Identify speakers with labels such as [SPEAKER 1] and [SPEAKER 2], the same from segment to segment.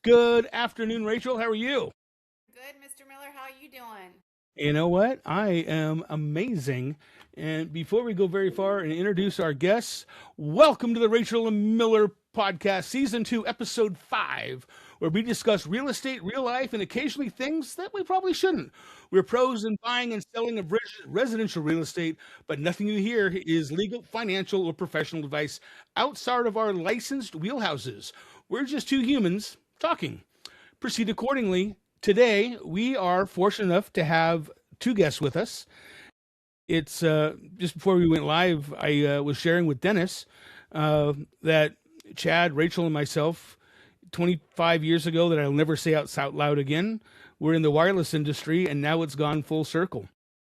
[SPEAKER 1] Good afternoon, Rachel. How are you?
[SPEAKER 2] Good, Mr. Miller. How you doing?
[SPEAKER 1] You know what? I am amazing. And before we go very far and introduce our guests, welcome to the Rachel and Miller Podcast, Season 2, Episode 5, where we discuss real estate, real life, and occasionally things that we probably shouldn't. We're pros in buying and selling of residential real estate, but nothing you hear is legal, financial, or professional advice outside of our licensed wheelhouses. We're just two humans talking. Proceed accordingly. Today, we are fortunate enough to have two guests with us. It's just before we went live, I was sharing with Dennis that Chad, Rachel, and myself, 25 years ago, that I'll never say out loud again, we're in the wireless industry, and now it's gone full circle.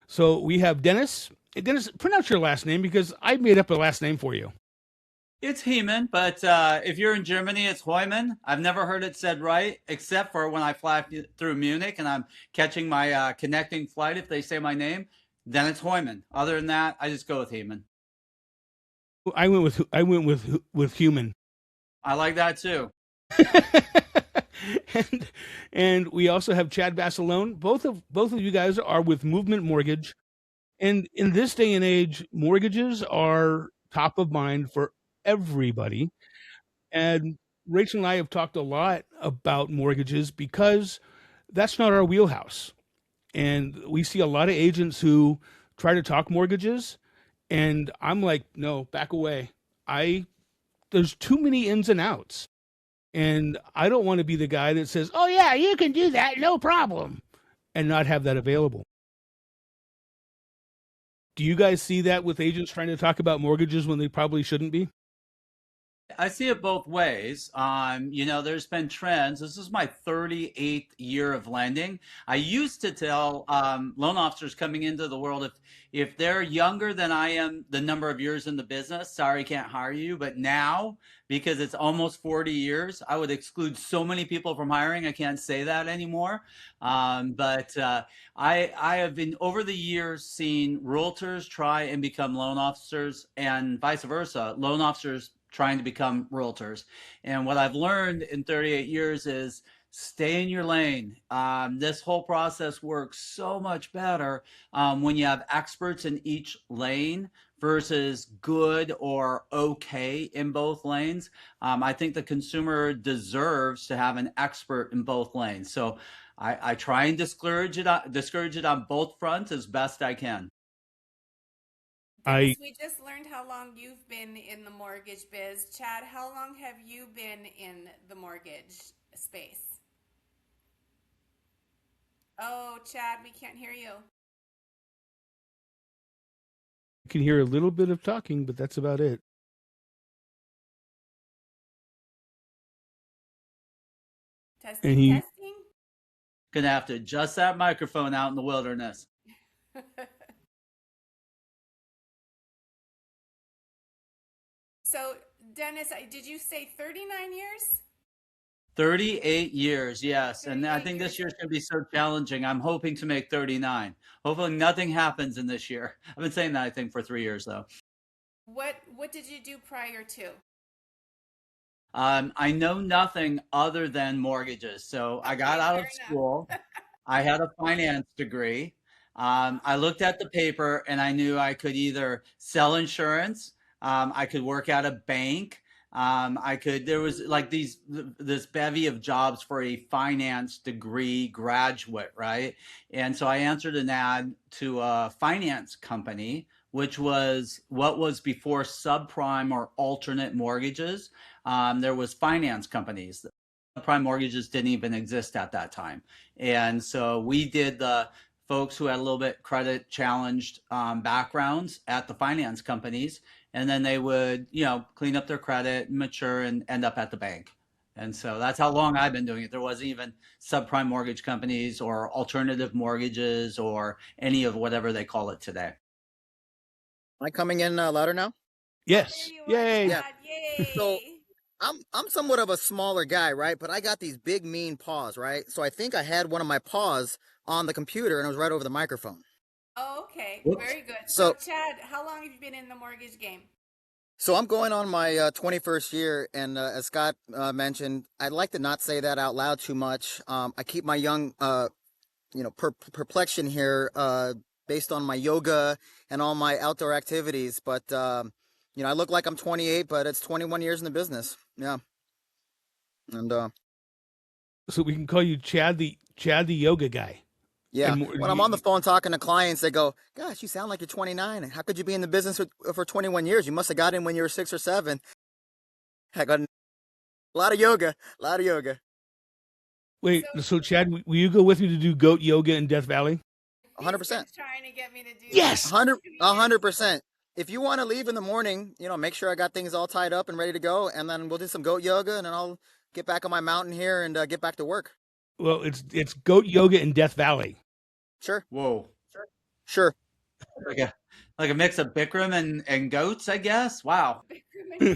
[SPEAKER 1] So we have Dennis. Dennis, pronounce your last name because I made up a last name for you.
[SPEAKER 3] It's Heman, but if you're in Germany, it's Heumann. I've never heard it said right, except for when I fly through Munich and I'm catching my connecting flight. If they say my name, then it's Heumann. Other than that, I just go with Heman.
[SPEAKER 1] I went with human.
[SPEAKER 3] I like that too.
[SPEAKER 1] and and we also have Chad Basilone. Both of you guys are with Movement Mortgage. And in this day and age, mortgages are top of mind for everybody. And Rachel and I have talked a lot about mortgages because that's not our wheelhouse. And we see a lot of agents who try to talk mortgages, and I'm like, no, back away. I There's too many ins and outs. And I don't want to be the guy that says, "Oh yeah, you can do that, no problem," and not have that available. Do you guys see that with agents trying to talk about mortgages when they probably shouldn't be?
[SPEAKER 3] I see it both ways. There's been trends. This is my 38th year of lending. I used to tell loan officers coming into the world, if they're younger than I am, the number of years in the business, sorry, can't hire you. But now, because it's almost 40 years, I would exclude so many people from hiring. I can't say that anymore. But I have been over the years seen realtors try and become loan officers and vice versa. Loan officers trying to become realtors. And what I've learned in 38 years is stay in your lane. This whole process works so much better when you have experts in each lane versus good or okay in both lanes. I think the consumer deserves to have an expert in both lanes. So I try and discourage it on both fronts as best I can.
[SPEAKER 1] I
[SPEAKER 2] Dennis, we just learned how long you've been in the mortgage biz. Chad, how long have you been in the mortgage space? Oh, Chad, we can't hear you.
[SPEAKER 1] can hear a little bit of talking, but that's about it. And
[SPEAKER 2] Testing,
[SPEAKER 1] he
[SPEAKER 2] testing.
[SPEAKER 3] Gonna have to adjust that microphone out in the wilderness.
[SPEAKER 2] So, Dennis, did you say 39 years?
[SPEAKER 3] 38 years, yes. And I
[SPEAKER 2] 38
[SPEAKER 3] think
[SPEAKER 2] years.
[SPEAKER 3] this year's going to be so challenging. I'm hoping to make 39. Hopefully nothing happens in this year. I've been saying that, I think, for 3 years, though.
[SPEAKER 2] What did you do prior to?
[SPEAKER 3] I know nothing other than mortgages. So I got
[SPEAKER 2] Okay,
[SPEAKER 3] out
[SPEAKER 2] fair
[SPEAKER 3] of school.
[SPEAKER 2] enough.
[SPEAKER 3] I had a finance degree. I looked at the paper and I knew I could either sell insurance, I could work at a bank, there was like this bevy of jobs for a finance degree graduate, right? And so I answered an ad to a finance company, which was what was before subprime or alternate mortgages. There was finance companies. Prime mortgages didn't even exist at that time. And so we did the folks who had a little bit credit challenged backgrounds at the finance companies, and then they would, clean up their credit, mature, and end up at the bank. And so that's how long I've been doing it. There wasn't even subprime mortgage companies or alternative mortgages or any of whatever they call it today.
[SPEAKER 4] Am I coming in louder now?
[SPEAKER 2] There
[SPEAKER 1] yes,
[SPEAKER 2] you are,
[SPEAKER 1] yay.
[SPEAKER 4] Yeah.
[SPEAKER 2] Chad.
[SPEAKER 4] So
[SPEAKER 2] Yay.
[SPEAKER 4] I'm somewhat of a smaller guy, right? But I got these big mean paws, right? So I think I had one of my paws on the computer and it was right over the microphone.
[SPEAKER 2] Oh, okay,
[SPEAKER 3] Whoops.
[SPEAKER 2] very good. So,
[SPEAKER 4] So
[SPEAKER 2] Chad, how long have you been in the mortgage game?
[SPEAKER 4] So I'm going on my 21st year, and as Scott mentioned, I'd like to not say that out loud too much. I keep my young, perplexion here based on my yoga and all my outdoor activities. But I look like I'm 28, but it's 21 years in the business. Yeah, and
[SPEAKER 1] So we can call you Chad the yoga guy.
[SPEAKER 4] yeah,
[SPEAKER 1] And more,
[SPEAKER 4] when I'm on the phone talking to clients, they go, "Gosh, you sound like you're 29. How could you be in the business for 21 years? You must have got in when you were 6 or 7." I got a lot of yoga, a lot of yoga.
[SPEAKER 1] wait,
[SPEAKER 2] So
[SPEAKER 1] so Chad, will you go with me to do goat yoga in Death Valley?
[SPEAKER 4] hundred
[SPEAKER 2] he's been
[SPEAKER 4] percent.
[SPEAKER 2] trying to get me to do that
[SPEAKER 1] Yes.
[SPEAKER 2] for 2 years.
[SPEAKER 4] 100%. If you want to leave in the morning, make sure I got things all tied up and ready to go, and then we'll do some goat yoga, and then I'll get back on my mountain here and get back to work.
[SPEAKER 1] Well, it's goat yoga in Death Valley.
[SPEAKER 4] Sure,
[SPEAKER 3] Whoa.
[SPEAKER 4] sure.
[SPEAKER 3] Like a mix of Bikram and goats, I guess. Wow.
[SPEAKER 1] Yeah,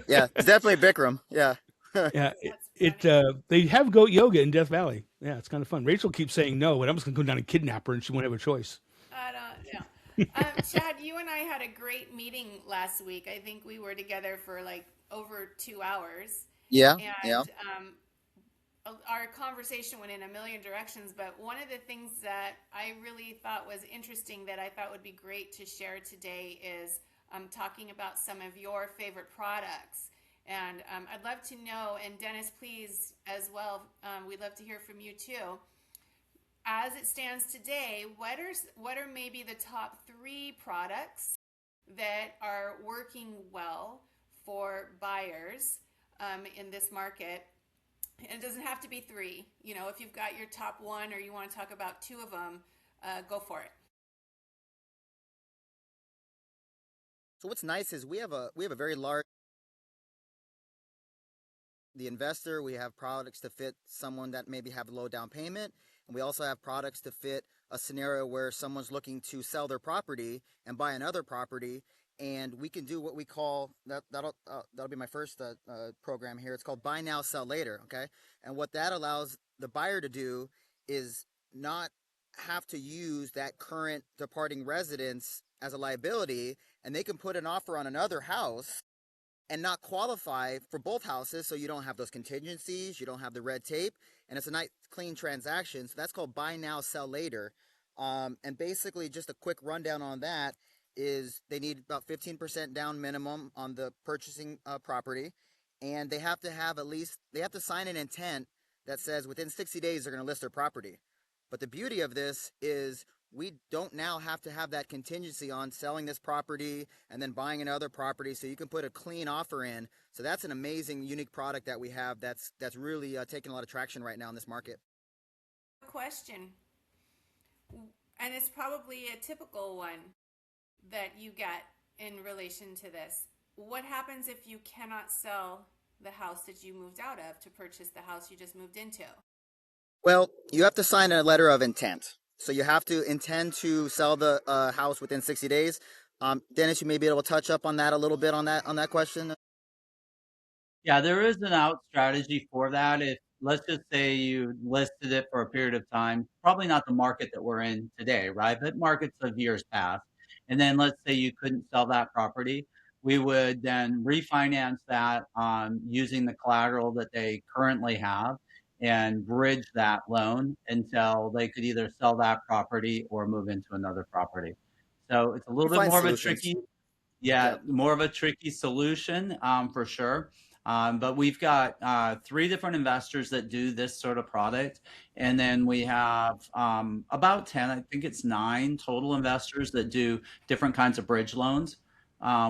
[SPEAKER 4] Yeah, it's definitely Bikram. Yeah.
[SPEAKER 2] That's funny.
[SPEAKER 1] they have goat yoga in Death Valley. Yeah, it's kind of fun. Rachel keeps saying no, but I'm just gonna go down and kidnap her, and she won't have a choice.
[SPEAKER 2] I don't know. Chad, you and I had a great meeting last week. I think we were together for like over 2 hours,
[SPEAKER 4] Yeah, yeah.
[SPEAKER 2] and our conversation went in a million directions. But one of the things that I really thought was interesting that I thought would be great to share today is talking about some of your favorite products. And I'd love to know, and Dennis, please as well, we'd love to hear from you too. As it stands today, what are maybe the top 3 products that are working well for buyers in this market? And it doesn't have to be 3. If you've got your top 1 or you want to talk about 2 of them, go for it.
[SPEAKER 4] So what's nice is we have a very large the investor. We have products to fit someone that maybe have a low down payment, and we also have products to fit a scenario where someone's looking to sell their property and buy another property. And we can do what we call that'll be my first program here. It's called buy now, sell later. Okay, and what that allows the buyer to do is not have to use that current departing residence as a liability, and they can put an offer on another house and not qualify for both houses, so you don't have those contingencies, you don't have the red tape, and it's a nice clean transaction. So that's called buy now, sell later. And basically, just a quick rundown on that is they need about 15% down minimum on the purchasing property, and they have to sign an intent that says within 60 days they're going to list their property. But the beauty of this is we don't now have to have that contingency on selling this property and then buying another property, so you can put a clean offer in. So that's an amazing, unique product that we have that's really taking a lot of traction right now in this market.
[SPEAKER 2] Question, and it's probably a typical one that you get in relation to this. What happens if you cannot sell the house that you moved out of to purchase the house you just moved into?
[SPEAKER 4] Well, you have to sign a letter of intent. So you have to intend to sell the house within 60 days. Dennis, you may be able to touch up on that a little bit on that question.
[SPEAKER 3] Yeah, there is an out strategy for that. If let's just say you listed it for a period of time, probably not the market that we're in today, right? But markets of years past. And then let's say you couldn't sell that property. We would then refinance that using the collateral that they currently have and bridge that loan until they could either sell that property or move into another property. So it's a
[SPEAKER 4] We
[SPEAKER 3] little bit
[SPEAKER 4] find
[SPEAKER 3] more of a
[SPEAKER 4] solutions.
[SPEAKER 3] tricky, yeah,
[SPEAKER 4] Yep.
[SPEAKER 3] more of a tricky solution for sure. But we've got 3 different investors that do this sort of product. And then we have about 10, I think it's 9 total investors that do different kinds of bridge loans,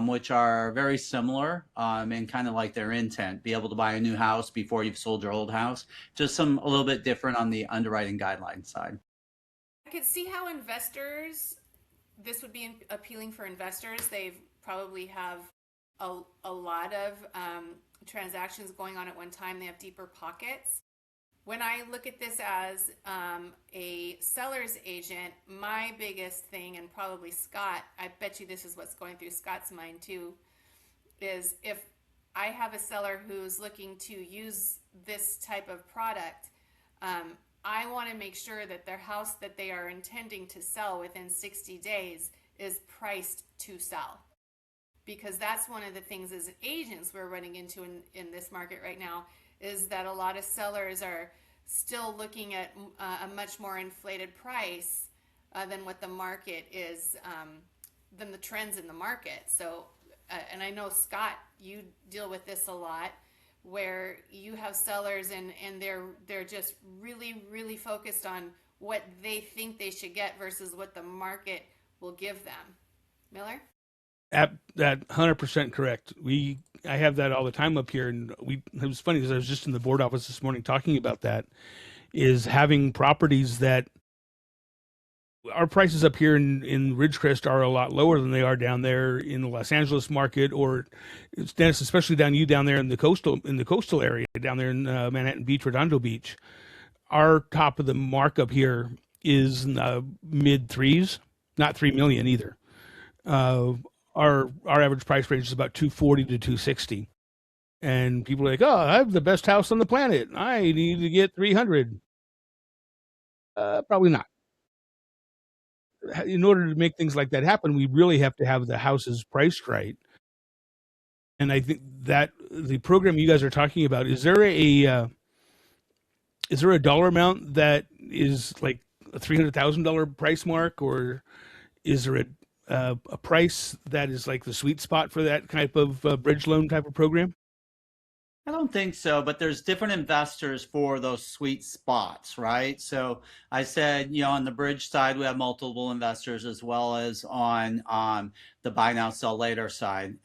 [SPEAKER 3] which are very similar in kind of like their intent, be able to buy a new house before you've sold your old house. Just a little bit different on the underwriting guideline side.
[SPEAKER 2] I could see how this would be appealing for investors. They probably have a lot of transactions going on at one time. They have deeper pockets. When I look at this as a seller's agent, my biggest thing, and probably Scott, I bet you this is what's going through Scott's mind too, is if I have a seller who's looking to use this type of product, I want to make sure that their house that they are intending to sell within 60 days is priced to sell. because that's one of the things as agents we're running into in this market right now, is that a lot of sellers are still looking at a much more inflated price than what the market is, than the trends in the market. So, and I know, Scott, you deal with this a lot, where you have sellers and they're just really, really focused on what they think they should get versus what the market will give them. Miller?
[SPEAKER 1] That 100% correct. I have that all the time up here, and it was funny because I was just in the board office this morning talking about that. Is having properties that our prices up here in Ridgecrest are a lot lower than they are down there in the Los Angeles market, or Dennis, especially down there in the coastal area, down there in Manhattan Beach, Redondo Beach. Our top of the mark up here is in the mid threes, not 3 million either. Uh, our average price range is about 240 to 260, and people are like, "Oh, I have the best house on the planet. I need to get 300." Probably not. In order to make things like that happen, we really have to have the houses priced right. And I think that the program you guys are talking about, is there a dollar amount that is like a $300,000 price mark, or is there a price that is like the sweet spot for that type of bridge loan type of program?
[SPEAKER 3] I don't think so, but there's different investors for those sweet spots, right? So I said, on the bridge side, we have multiple investors as well as on the buy now, sell later side.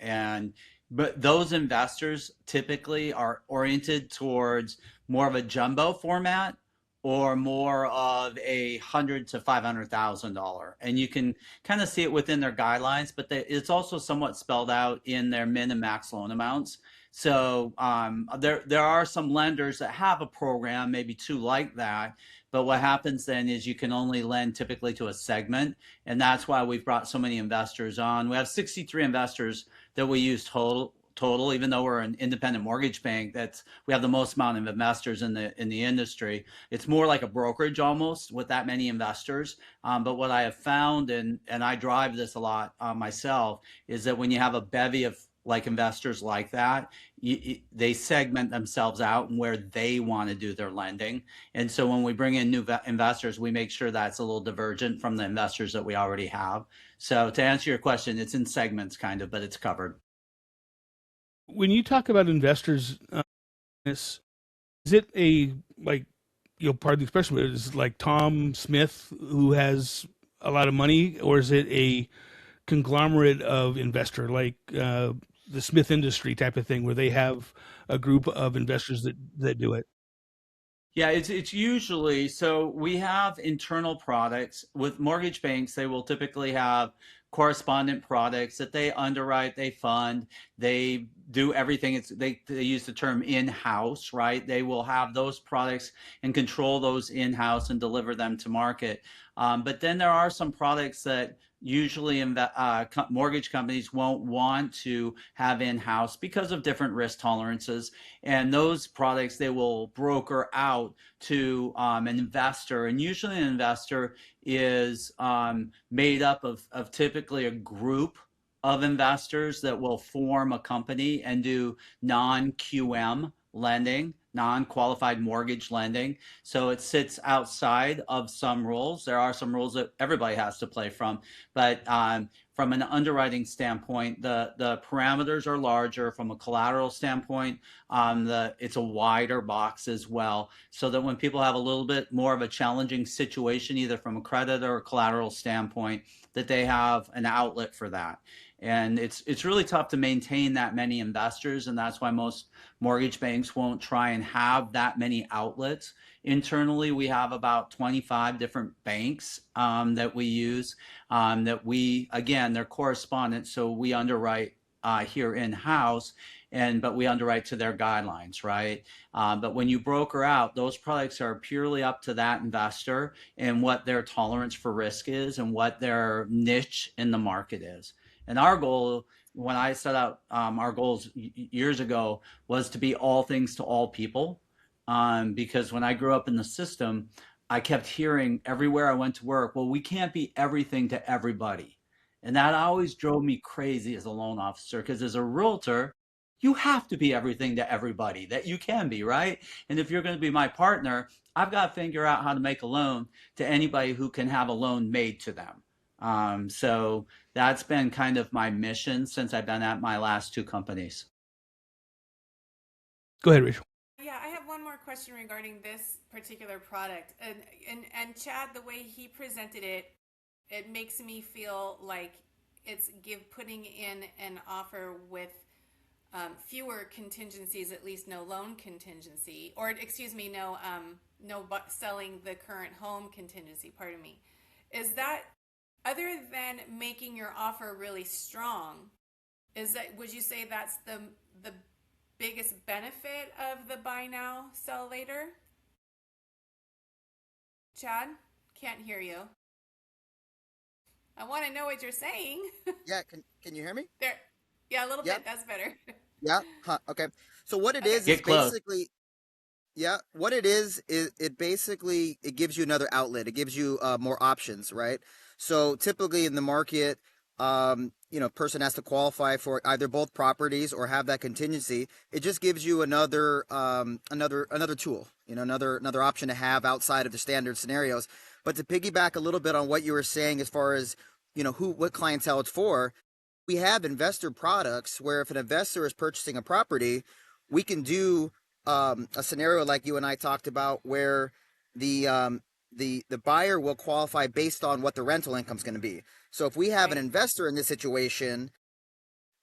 [SPEAKER 3] But those investors typically are oriented towards more of a jumbo format or more of a $100 to $500,000. And you can kind of see it within their guidelines, but it's also somewhat spelled out in their min and max loan amounts. So there are some lenders that have a program, maybe two like that. But what happens then is you can only lend typically to a segment. And that's why we've brought so many investors on. We have 63 investors that we use total, even though we're an independent mortgage bank. We have the most amount of investors in the industry. It's more like a brokerage almost with that many investors. But what I have found, and I drive this a lot myself, is that when you have a bevy of like investors like that, they segment themselves out and where they want to do their lending. And so when we bring in new investors, we make sure that's a little divergent from the investors that we already have. So to answer your question, it's in segments kind of, but it's covered.
[SPEAKER 1] When you talk about investors, is it a like, pardon the expression, but is it like Tom Smith who has a lot of money, or is it a conglomerate of investor like the Smith Industry type of thing, where they have a group of investors that do it?
[SPEAKER 3] Yeah, it's usually so we have internal products with mortgage banks. They will typically have correspondent products that they underwrite, they fund, they do everything. They use the term in-house, right? They will have those products and control those in-house and deliver them to market. But then there are some products that usually mortgage companies won't want to have in-house because of different risk tolerances. And those products they will broker out to an investor. And usually an investor is made up of typically a group of investors that will form a company and do non-QM lending, non-qualified mortgage lending. So it sits outside of some rules. There are some rules that everybody has to play from, but from an underwriting standpoint, the parameters are larger. From a collateral standpoint, it's a wider box as well, so that when people have a little bit more of a challenging situation, either from a credit or a collateral standpoint, that they have an outlet for that. And it's really tough to maintain that many investors, and that's why most mortgage banks won't try and have that many outlets. Internally, we have about 25 different banks that we use, again, they're correspondent, so we underwrite here in-house, but we underwrite to their guidelines, right? But when you broker out, those products are purely up to that investor and what their tolerance for risk is and what their niche in the market is. And our goal, when I set out our goals years ago, was to be all things to all people. Because when I grew up in the system, I kept hearing everywhere I went to work, well, we can't be everything to everybody. And that always drove me crazy as a loan officer because as a realtor, you have to be everything to everybody that you can be, right? And if you're going to be my partner, I've got to figure out how to make a loan to anybody who can have a loan made to them. So that's been kind of my mission since I've been at my last two companies.
[SPEAKER 1] Go ahead, Rachel.
[SPEAKER 2] Yeah, I have one more question regarding this particular product. And Chad, the way he presented it, it makes me feel like it's putting in an offer with fewer contingencies, at least no loan contingency, or excuse me, no selling the current home contingency. Pardon me. Is that, other than making your offer really strong, would you say that's the biggest benefit of the buy now, sell later? Chad, can't hear you. I want to know what you're saying.
[SPEAKER 4] Yeah, can you hear me?
[SPEAKER 2] There, yeah, a little
[SPEAKER 4] Yeah,
[SPEAKER 2] bit. That's better.
[SPEAKER 4] yeah. Huh, okay. So what it
[SPEAKER 2] Okay.
[SPEAKER 4] is
[SPEAKER 3] Get close.
[SPEAKER 4] basically, yeah, what it is it basically it gives you another outlet. It gives you more options, right? So typically in the market, person has to qualify for either both properties or have that contingency. It just gives you another tool, another option to have outside of the standard scenarios. But to piggyback a little bit on what you were saying as far as what clientele it's for, we have investor products where if an investor is purchasing a property, we can do a scenario like you and I talked about where the buyer will qualify based on what the rental income is going to be. So if we have an
[SPEAKER 2] Right.
[SPEAKER 4] investor in this situation,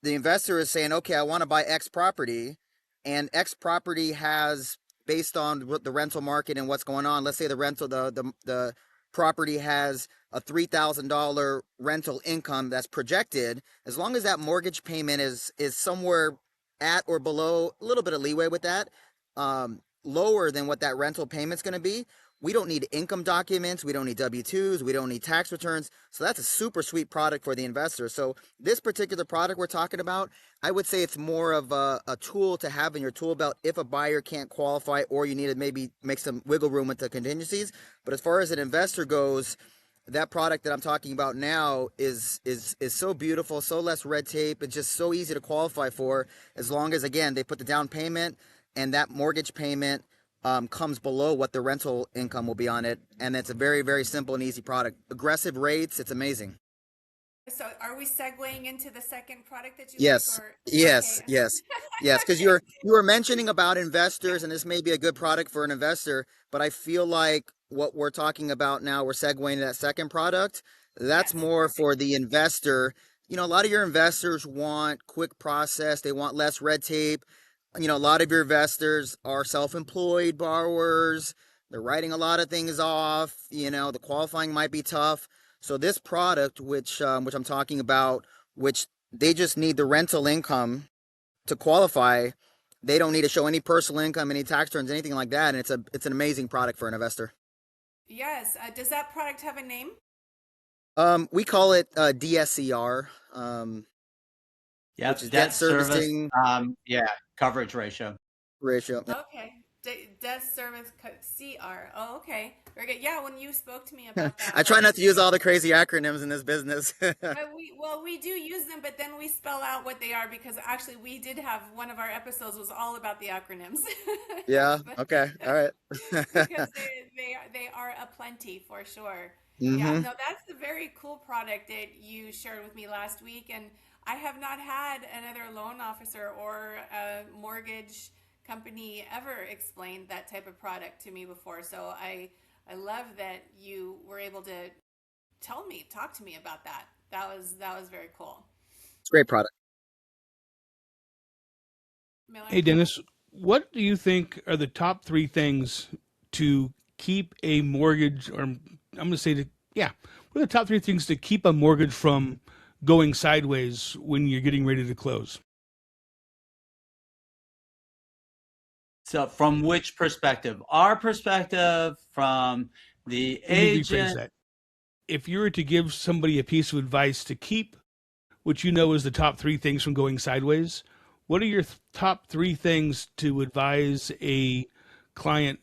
[SPEAKER 4] the investor is saying, okay, I want to buy X property, and X property has, based on what the rental market and what's going on, let's say the property has a $3,000 rental income that's projected. As long as that mortgage payment is somewhere at or below, a little bit of leeway with that, lower than what that rental payment's going to be, we don't need income documents. We don't need W-2s. We don't need tax returns. So that's a super sweet product for the investor. So this particular product we're talking about, I would say it's more of a tool to have in your tool belt if a buyer can't qualify or you need to maybe make some wiggle room with the contingencies. But as far as an investor goes, that product that I'm talking about now is so beautiful, so less red tape. It's just so easy to qualify for as long as, again, they put the down payment and that mortgage payment comes below what the rental income will be on it. And it's a very, very simple and easy product. Aggressive rates, it's amazing.
[SPEAKER 2] So are we segueing into the second product that you like,
[SPEAKER 4] Yes,
[SPEAKER 2] or
[SPEAKER 4] yes,
[SPEAKER 2] okay?
[SPEAKER 4] yes, yes. Because you were mentioning about investors, and this may be a good product for an investor, but I feel like what we're talking about now, we're segueing to that second product. That's
[SPEAKER 2] Yes,
[SPEAKER 4] more
[SPEAKER 2] perfect.
[SPEAKER 4] for the investor. A lot of your investors want quick process. They want less red tape. A lot of your investors are self-employed borrowers. They're writing a lot of things off. The qualifying might be tough. So this product, which I'm talking about, which they just need the rental income to qualify. They don't need to show any personal income, any tax returns, anything like that. And it's an amazing product for an investor.
[SPEAKER 2] Yes. Does that product have a name?
[SPEAKER 4] We call it DSCR, which
[SPEAKER 3] Yep,
[SPEAKER 4] is debt
[SPEAKER 3] debt service,
[SPEAKER 4] servicing
[SPEAKER 3] yeah, coverage ratio.
[SPEAKER 4] ratio.
[SPEAKER 2] Okay. Debt service CR. Oh, okay. Very good. Yeah, when you spoke to me about that
[SPEAKER 4] I try not
[SPEAKER 2] last
[SPEAKER 4] to use
[SPEAKER 2] week,
[SPEAKER 4] all the crazy acronyms in this business.
[SPEAKER 2] we do use them, but then we spell out what they are because actually we did have one of our episodes was all about the acronyms.
[SPEAKER 4] Yeah.
[SPEAKER 2] But-
[SPEAKER 4] Okay. All right.
[SPEAKER 2] because they are a plenty for sure. Yeah,
[SPEAKER 4] Mm-hmm.
[SPEAKER 2] no, that's a very cool product that you shared with me last week, and I have not had another loan officer or a mortgage company ever explain that type of product to me before. So I love that you were able to talk to me about that. That was very cool.
[SPEAKER 4] It's a great product.
[SPEAKER 2] Miller?
[SPEAKER 1] Hey, Dennis, what do you think are the top three things to keep a mortgage, or I'm going to say yeah, what are the top three things to keep a mortgage from going sideways when you're getting ready to close?
[SPEAKER 3] So from which perspective? Our perspective, from the
[SPEAKER 1] Let me rephrase
[SPEAKER 3] agent.
[SPEAKER 1] that. If you were to give somebody a piece of advice to keep what you know is the top three things from going sideways, what are your top three things to advise a client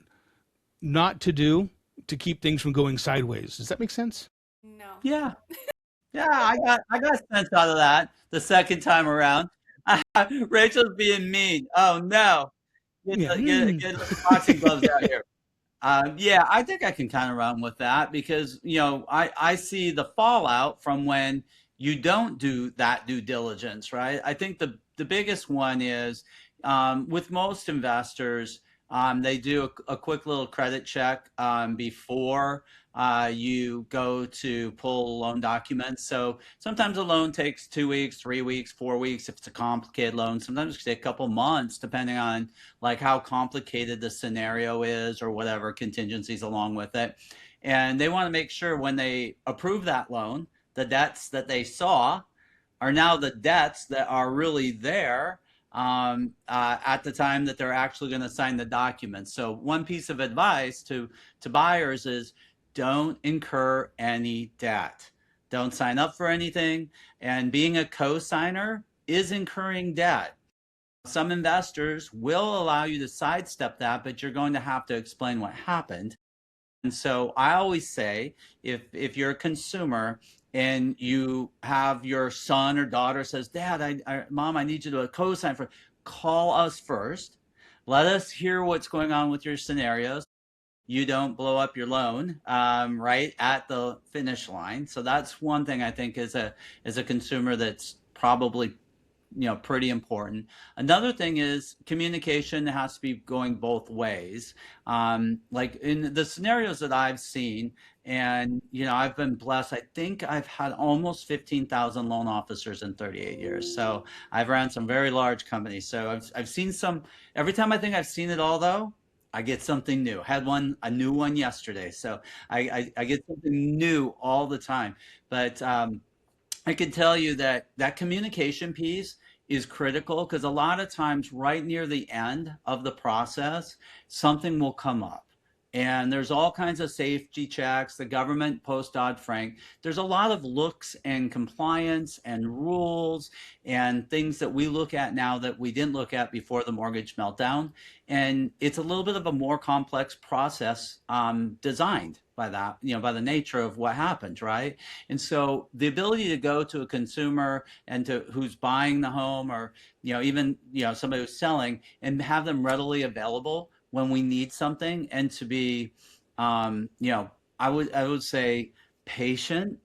[SPEAKER 1] not to do to keep things from going sideways? Does that make sense?
[SPEAKER 2] No.
[SPEAKER 3] Yeah, Yeah, I got sense out of that the second time around. Rachel's being mean. Oh no. Get
[SPEAKER 1] Yeah.
[SPEAKER 3] the get the boxing gloves out here. Yeah, I think I can kind of run with that because I see the fallout from when you don't do that due diligence, right? I think the biggest one is with most investors, they do a quick little credit check before you go to pull loan documents. So sometimes a loan takes 2 weeks, 3 weeks, 4 weeks if it's a complicated loan. Sometimes it can take a couple months depending on like how complicated the scenario is or whatever contingencies along with it. And they want to make sure when they approve that loan, the debts that they saw are now the debts that are really there at the time that they're actually going to sign the documents. So one piece of advice to buyers is don't incur any debt. Don't sign up for anything. And being a co-signer is incurring debt. Some investors will allow you to sidestep that, but you're going to have to explain what happened. And so I always say, if you're a consumer and you have your son or daughter says, Dad, Mom, I need you to co-sign for, call us first. Let us hear what's going on with your scenarios. You don't blow up your loan right at the finish line. So that's one thing I think as a consumer that's probably pretty important. Another thing is communication has to be going both ways. Like in the scenarios that I've seen, and I've been blessed. I think I've had almost 15,000 loan officers in 38 years. So I've ran some very large companies. So I've seen some. Every time I think I've seen it all, though, I get something new. Had a new one yesterday. So I get something new all the time. But I can tell you that that communication piece is critical because a lot of times right near the end of the process, something will come up. And there's all kinds of safety checks, the government post Dodd-Frank. There's a lot of looks and compliance and rules and things that we look at now that we didn't look at before the mortgage meltdown. And it's a little bit of a more complex process designed by that, by the nature of what happened, right? And so the ability to go to a consumer and to who's buying the home or even somebody who's selling and have them readily available when we need something and to be I would say patient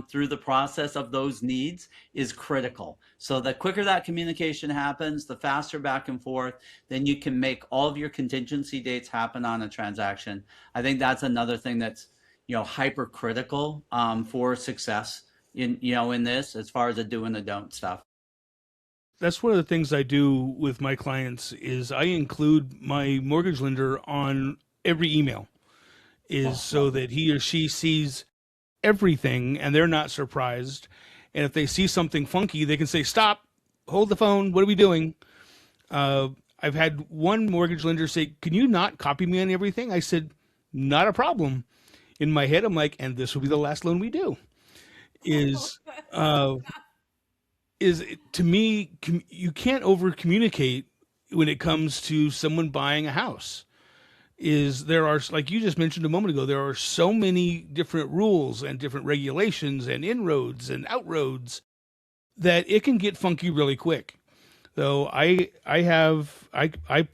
[SPEAKER 3] through the process of those needs is critical. So the quicker that communication happens, the faster back and forth, then you can make all of your contingency dates happen on a transaction. I think that's another thing that's hypercritical for success in this as far as the do and the don't stuff.
[SPEAKER 1] That's one of the things I do with my clients is I include my mortgage lender on every email is so that he or she sees everything and they're not surprised. And if they see something funky, they can say, "Stop, hold the phone. What are we doing?" I've had one mortgage lender say, "Can you not copy me on everything?" I said, "Not a problem." In my head, I'm like, "And this will be the last loan we do." Is uh, is to me, you can't over communicate when it comes to someone buying a house. Is there are, like you just mentioned a moment ago, there are so many different rules and different regulations and inroads and outroads that it can get funky really quick. So I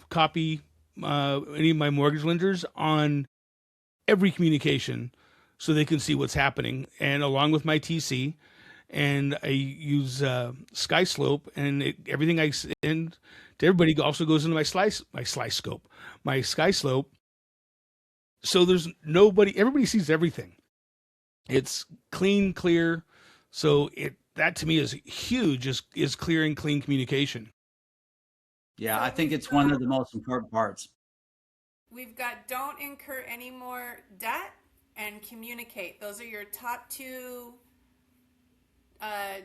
[SPEAKER 1] copy any of my mortgage lenders on every communication so they can see what's happening, and along with my TC, and I use SkySlope, and everything I send to everybody also goes into my SkySlope. So there's nobody, everybody sees everything. It's clean, clear. So that to me is huge. Is clear and clean communication.
[SPEAKER 3] Yeah,
[SPEAKER 2] So
[SPEAKER 3] I think it's one of the most important parts.
[SPEAKER 2] we've got don't incur any more debt and communicate. Those are your top two uh,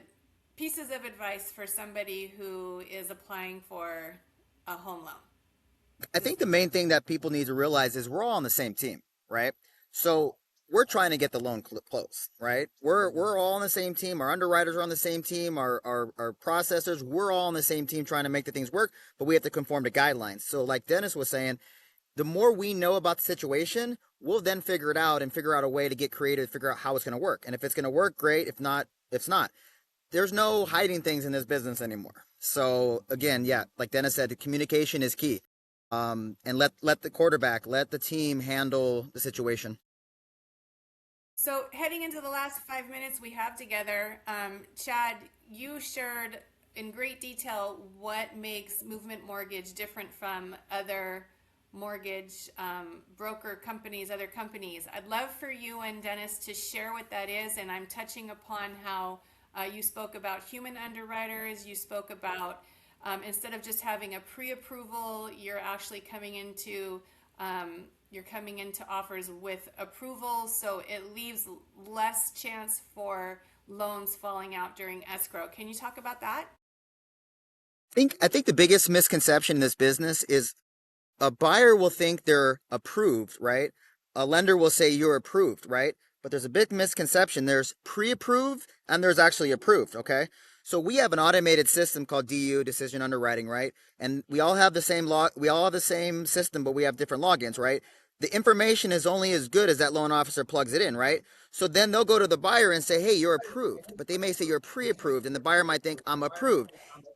[SPEAKER 2] pieces of advice for somebody who is applying for a home loan.
[SPEAKER 4] I think the main thing that people need to realize is we're all on the same team, right? So we're trying to get the loan closed, right? We're all on the same team. Our underwriters are on the same team. Our processors, we're all on the same team trying to make the things work, but we have to conform to guidelines. So like Dennis was saying, the more we know about the situation, we'll then figure it out and figure out a way to get creative, figure out how it's going to work. And if it's going to work, great. If not, It's not. There's no hiding things in this business anymore. So again, yeah, like Dennis said, the communication is key. And let the quarterback, let the team handle the situation.
[SPEAKER 2] So, heading into the last 5 minutes we have together, Chad, you shared in great detail what makes Movement Mortgage different from other mortgage broker companies, other companies. I'd love for you and Dennis to share what that is. And I'm touching upon how you spoke about human underwriters, you spoke about instead of just having a pre-approval, you're actually coming into offers with approval, so it leaves less chance for loans falling out during escrow. Can you talk about that?
[SPEAKER 4] I think the biggest misconception in this business is a buyer will think they're approved, right? A lender will say you're approved, right? But there's a big misconception. There's pre-approved and there's actually approved, okay? So we have an automated system called DU, decision underwriting, right? And we all have the same we all have the same system, but we have different logins, right? The information is only as good as that loan officer plugs it in, right? So then they'll go to the buyer and say, "Hey, you're approved." But they may say you're pre-approved and the buyer might think I'm approved.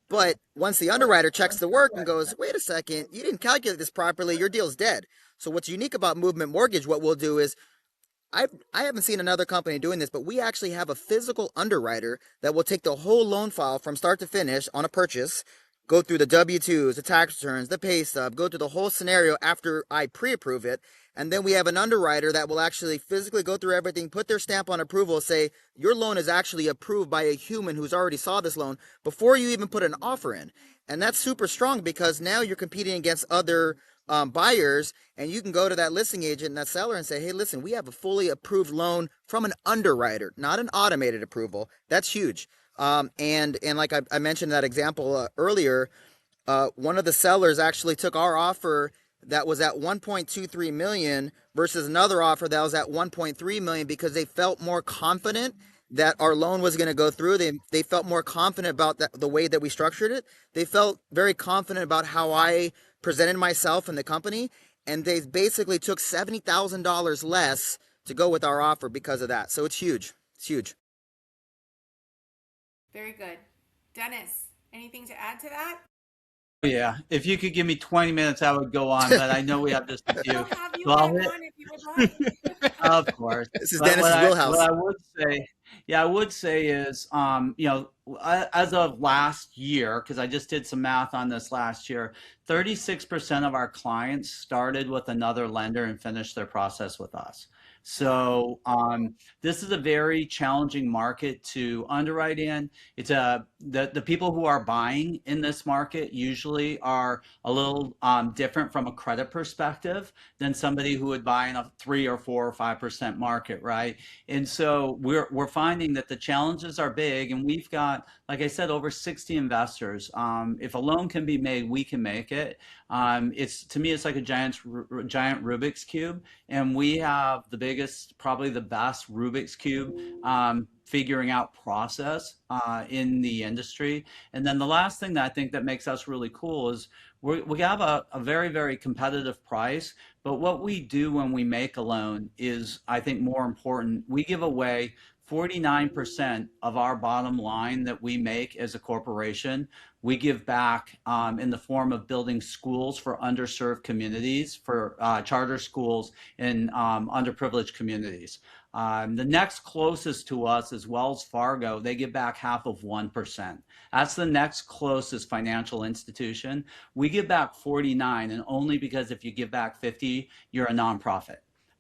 [SPEAKER 4] But once the underwriter checks the work and goes, "Wait a second, you didn't calculate this properly, your deal's dead." So what's unique about Movement Mortgage, what we'll do is I haven't seen another company doing this, but we actually have a physical underwriter that will take the whole loan file from start to finish on a purchase, go through the W-2s, the tax returns, the pay stub, go through the whole scenario after I pre-approve it. And then we have an underwriter that will actually physically go through everything, put their stamp on approval, say, your loan is actually approved by a human who's already saw this loan before you even put an offer in. And that's super strong because now you're competing against other buyers, and you can go to that listing agent and that seller and say, "Hey, listen, we have a fully approved loan from an underwriter, not an automated approval." That's huge. And like I mentioned that example earlier, one of the sellers actually took our offer that was at 1.23 million versus another offer that was at 1.3 million because they felt more confident that our loan was going to go through. They felt more confident about the way that we structured it. They felt very confident about how I presented myself and the company, and they basically took $70,000 less to go with our offer because of that. So it's huge. It's huge.
[SPEAKER 2] Very good. Dennis, anything to add to that?
[SPEAKER 3] Yeah, if you could give me 20 minutes, I would go on, but I know we have just a
[SPEAKER 2] We'll
[SPEAKER 3] few.
[SPEAKER 2] have you
[SPEAKER 3] So I'll
[SPEAKER 2] back
[SPEAKER 3] hit,
[SPEAKER 2] on if you would like.
[SPEAKER 3] of course.
[SPEAKER 4] This is
[SPEAKER 3] But
[SPEAKER 4] Dennis's
[SPEAKER 3] what
[SPEAKER 4] wheelhouse.
[SPEAKER 3] I would say, yeah, I would say is, as of last year, because I just did some math on this last year, 36% of our clients started with another lender and finished their process with us.
[SPEAKER 2] Wow.
[SPEAKER 3] So this is a very challenging market to underwrite in. It's the people who are buying in this market usually are a little different from a credit perspective than somebody who would buy in a 3 or 4 or 5% market, right? And so we're finding that the challenges are big, and we've got, like I said, over 60 investors. If a loan can be made, we can make it. It's to me, it's like a giant Rubik's cube, and we have the biggest, probably the best Rubik's cube figuring out process in the industry. And then the last thing that I think that makes us really cool is we have a very, very competitive price, but what we do when we make a loan is, I think, more important. We give away 49% of our bottom line that we make as a corporation. We give back in the form of building schools for underserved communities, for charter schools in underprivileged communities. The next closest to us is Wells Fargo. They give back half of 1%. That's the next closest financial institution. We give back 49, and only because if you give back 50, you're a nonprofit.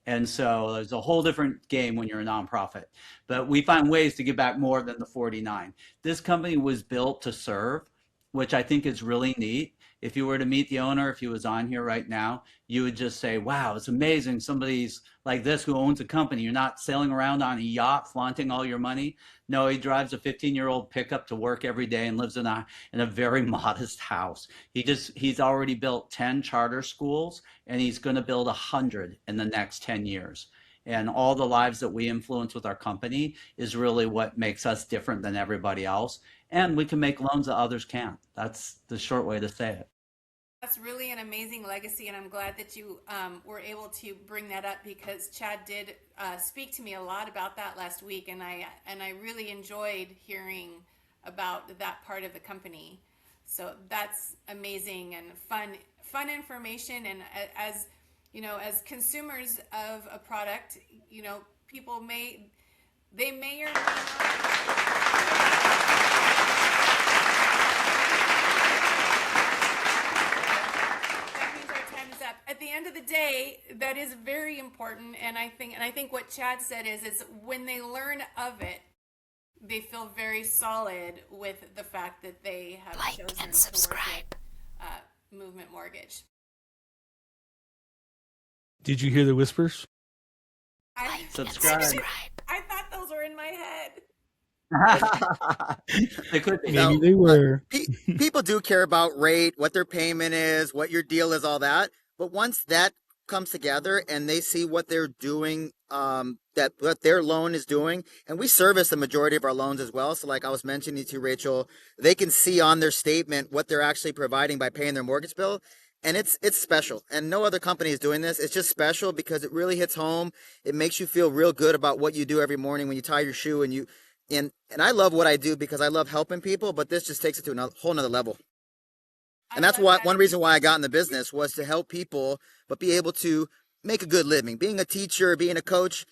[SPEAKER 3] And so there's a whole different game when you're a nonprofit. But we find ways to give back more than the 49. This company was built to serve, which I think is really neat. If you were to meet the owner, if he was on here right now, you would just say, wow, it's amazing. Somebody's like this who owns a company. You're not sailing around on a yacht flaunting all your money. No, he drives a 15-year-old pickup to work every day and lives in a very modest house. He's already built 10 charter schools, and he's going to build 100 in the next 10 years. And all the lives that we influence with our company is really what makes us different than everybody else. And we can make loans that others can't. That's the short way to say it.
[SPEAKER 2] That's really an amazing legacy, and I'm glad that you were able to bring that up because Chad did speak to me a lot about that last week, and I really enjoyed hearing about that part of the company. So that's amazing and fun information. And as you know, as consumers of a product, you know, people may or may not. That means our time is up. At the end of the day, that is very important, and I think what Chad said is when they learn of it, they feel very solid with the fact that they have chosen
[SPEAKER 5] and
[SPEAKER 2] to
[SPEAKER 5] subscribe.
[SPEAKER 2] work with Movement Mortgage.
[SPEAKER 1] Did you hear the whispers?
[SPEAKER 3] Subscribe.
[SPEAKER 2] I thought those were in my head.
[SPEAKER 3] They could be.
[SPEAKER 1] Maybe
[SPEAKER 4] Now,
[SPEAKER 1] they were.
[SPEAKER 4] people do care about rate, what their payment is, what your deal is, all that. But once that comes together and they see what they're doing, that what their loan is doing, and we service the majority of our loans as well. So like I was mentioning to Rachel, they can see on their statement what they're actually providing by paying their mortgage bill. And it's special. And no other company is doing this. It's just special because it really hits home. It makes you feel real good about what you do every morning when you tie your shoe and I love what I do because I love helping people, but this just takes it to a whole nother level. And that's one reason why I got in the business was to help people, but be able to make a good living. Being a teacher, being a coach,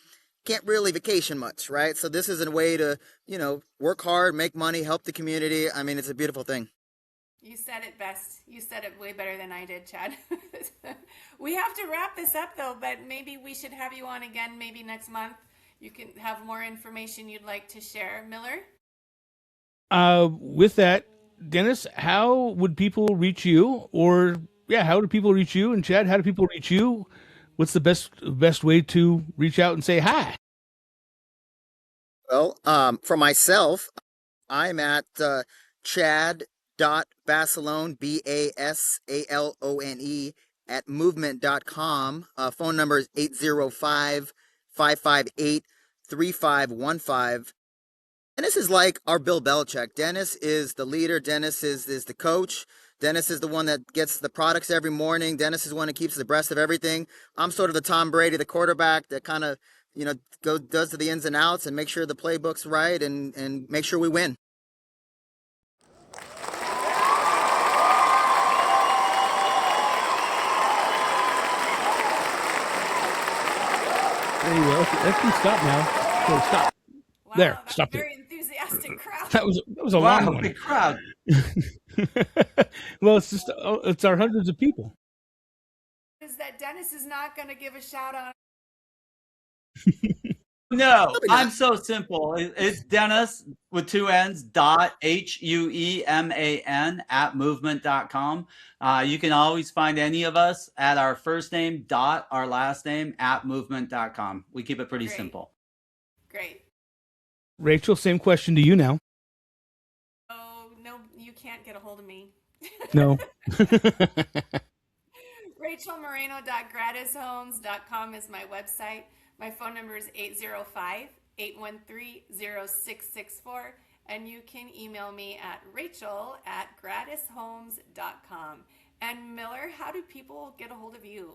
[SPEAKER 4] can't really vacation much, right? So this is a way to, work hard, make money, help the community. I mean, it's a beautiful thing.
[SPEAKER 2] You said it best. You said it way better than I did, Chad. We have to wrap this up though, but maybe we should have you on again maybe next month. You can have more information you'd like to share. Miller?
[SPEAKER 1] With that, Dennis, how would people reach you? Or how do people reach you? And Chad, how do people reach you? What's the best way to reach out and say hi?
[SPEAKER 4] Well, for myself, I'm at Chad.Basalone, Basalone, at movement.com. Phone number is 805-558-3515. Dennis is like our Bill Belichick. Dennis is the leader. Dennis is the coach. Dennis is the one that gets the products every morning. Dennis is the one that keeps abreast of everything. I'm sort of the Tom Brady, the quarterback that kind of, does the ins and outs and make sure the playbook's right and make sure we win.
[SPEAKER 1] There you go. Let's stop now. Okay, stop.
[SPEAKER 2] Wow,
[SPEAKER 1] There,
[SPEAKER 2] that's
[SPEAKER 1] stopped
[SPEAKER 2] a
[SPEAKER 1] it.
[SPEAKER 2] very enthusiastic crowd.
[SPEAKER 1] That was a
[SPEAKER 3] Wow,
[SPEAKER 1] long one.
[SPEAKER 3] big crowd.
[SPEAKER 1] Well, it's our hundreds of people.
[SPEAKER 2] Is that Dennis is not going to give a shout out?
[SPEAKER 3] No,
[SPEAKER 4] Probably not.
[SPEAKER 3] I'm so simple. It's Dennis with two N's .HUEMAN at movement.com. You can always find any of us at our first name our last name at movement.com. We keep it pretty
[SPEAKER 2] Great.
[SPEAKER 3] simple.
[SPEAKER 2] Great.
[SPEAKER 1] Rachel, same question to you now.
[SPEAKER 2] Oh, no, you can't get a hold of me.
[SPEAKER 1] No.
[SPEAKER 2] RachelMoreno.gratishomes.com is my website. My phone number is 805-813-0664. And you can email me at rachel@gratishomes.com. And Miller, how do people get a hold of you?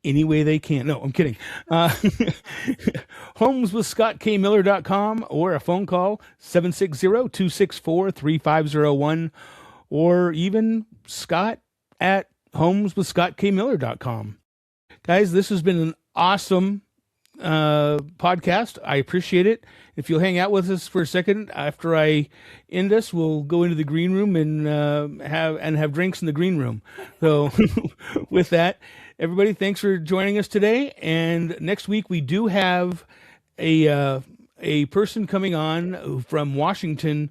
[SPEAKER 1] Any way they can. No, I'm kidding. HomesWithScottKMiller.com or a phone call 760-264-3501 or even Scott at HomesWithScottKMiller.com. Guys, this has been an awesome podcast. I appreciate it. If you'll hang out with us for a second after I end this, we'll go into the green room and have drinks in the green room. So with that, everybody, thanks for joining us today. And next week we do have a person coming on from Washington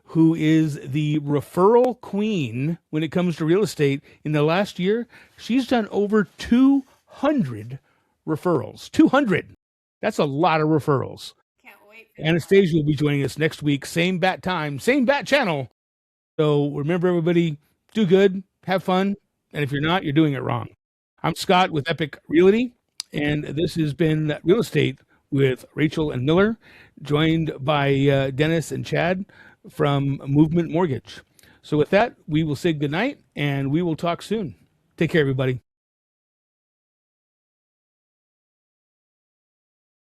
[SPEAKER 1] who is the referral queen when it comes to real estate. In the last year, she's done over 200 referrals. 200. That's a lot of referrals.
[SPEAKER 2] Can't wait. For
[SPEAKER 1] Anastasia will be joining us next week. Same bat time, same bat channel. So remember, everybody, do good, have fun. And if you're not, you're doing it wrong. I'm Scott with Epic Realty, and this has been Real Estate with Rachel and Miller, joined by Dennis and Chad from Movement Mortgage. So with that, we will say goodnight and we will talk soon. Take care, everybody.